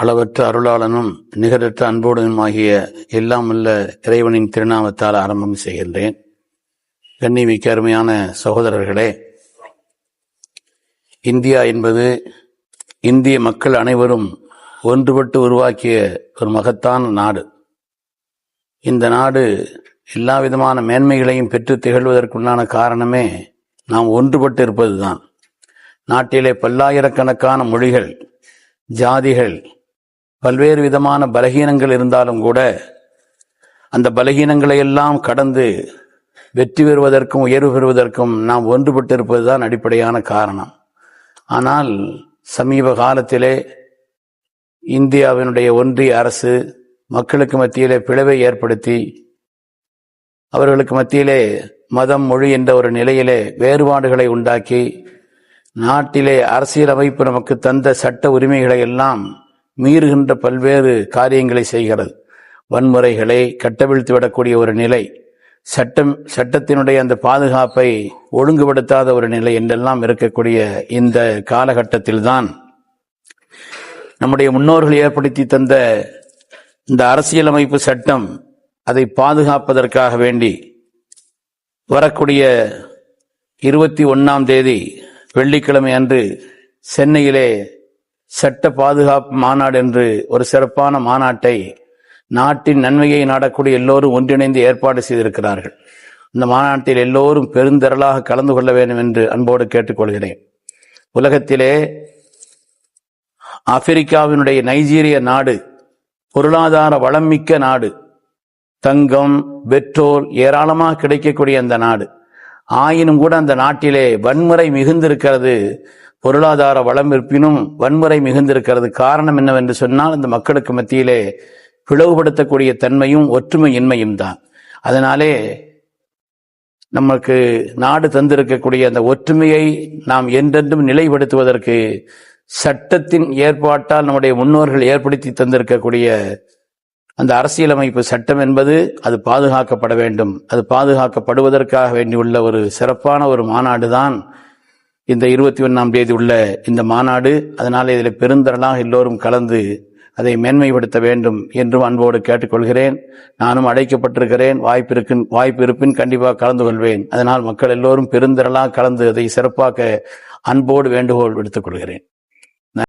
அளவற்ற அருளாளனும் நிகரற்ற அன்போடனுமாகிய எல்லாம் உள்ள இறைவனின் திருநாமத்தால் ஆரம்பம் செய்கின்றேன். கண்ணிமிக்க அருமையான சகோதரர்களே, இந்தியா என்பது இந்திய மக்கள் அனைவரும் ஒன்றுபட்டு உருவாக்கிய ஒரு மகத்தான நாடு. இந்த நாடு எல்லா விதமான மேன்மைகளையும் பெற்று திகழ்வதற்குண்டான காரணமே நாம் ஒன்றுபட்டு இருப்பதுதான். நாட்டிலே பல்லாயிரக்கணக்கான மொழிகள், ஜாதிகள், பல்வேறு விதமான பலகீனங்கள் இருந்தாலும் கூட அந்த பலகீனங்களை எல்லாம் கடந்து வெற்றி பெறுவதற்கும் உயர்வு பெறுவதற்கும் நாம் ஒன்றுபட்டு இருப்பதுதான் அடிப்படையான காரணம். ஆனால் சமீப காலத்திலே இந்தியாவினுடைய ஒன்றிய அரசு மக்களுக்கு மத்தியிலே பிளவை ஏற்படுத்தி அவர்களுக்கு மத்தியிலே மதம், மொழி என்ற ஒரு நிலையிலே வேறுபாடுகளை உண்டாக்கி நாட்டிலே அரசியலமைப்பு நமக்கு தந்த சட்ட உரிமைகளை எல்லாம் மீறுகின்ற பல்வேறு காரியங்களை செய்கிறது. வன்முறைகளை கட்டவிழ்த்து விடக்கூடிய ஒரு நிலை, சட்டத்தினுடைய அந்த பாதுகாப்பை ஒழுங்குபடுத்தாத ஒரு நிலை என்றெல்லாம் இருக்கக்கூடிய இந்த காலகட்டத்தில்தான் நம்முடைய முன்னோர்கள் ஏற்படுத்தி தந்த இந்த அரசியலமைப்பு சட்டம் அதை பாதுகாப்பதற்காக வேண்டி வரக்கூடிய 21ஆம் தேதி வெள்ளிக்கிழமை அன்று சென்னையிலே சட்ட பாதுகாப்பு மாநாடு என்று ஒரு சிறப்பான மாநாட்டை நாட்டின் நன்மையை நாடக்கூடிய எல்லோரும் ஒன்றிணைந்து ஏற்பாடு செய்திருக்கிறார்கள். இந்த மாநாட்டில் எல்லோரும் பெருந்திரளாக கலந்து கொள்ள வேண்டும் என்று அன்போடு கேட்டுக்கொள்கிறேன். உலகத்திலே ஆப்பிரிக்காவினுடைய நைஜீரிய நாடு பொருளாதார வளம் மிக்க நாடு. தங்கம், பெட்ரோல் ஏராளமாக கிடைக்கக்கூடிய அந்த நாடு. ஆயினும் கூட அந்த நாட்டிலே வன்முறை மிகுந்திருக்கிறது. பொருளாதார வளம் இருப்பினும் வன்முறை மிகுந்திருக்கிறது. காரணம் என்னவென்று சொன்னால், அந்த மக்களுக்கு மத்தியிலே பிளவுபடுத்தக்கூடிய தன்மையும் ஒற்றுமையின்மையும் தான். அதனாலே நமக்கு நாடு தந்திருக்கக்கூடிய அந்த ஒற்றுமையை நாம் என்றென்றும் நிலைப்படுத்துவதற்கு சட்டத்தின் ஏற்பாட்டால் நம்முடைய முன்னோர்கள் ஏற்படுத்தி தந்திருக்கக்கூடிய அந்த அரசியலமைப்பு சட்டம் என்பது அது பாதுகாக்கப்பட வேண்டும். அது பாதுகாக்கப்படுவதற்காக வேண்டியுள்ள ஒரு சிறப்பான ஒரு மாநாடு தான் இந்த 21ஆம் தேதி உள்ள இந்த மாநாடு. அதனால் இதில் பெருந்திரளாக எல்லோரும் கலந்து அதை மேன்மைப்படுத்த வேண்டும் என்றும் அன்போடு கேட்டுக்கொள்கிறேன். நானும் அழைக்கப்பட்டிருக்கிறேன். வாய்ப்பு இருப்பின் கண்டிப்பாக கலந்து கொள்வேன். அதனால் மக்கள் எல்லோரும் பெருந்திரளாக கலந்து அதை சிறப்பாக்க அன்போடு வேண்டுகோள் விடுத்துக் கொள்கிறேன்.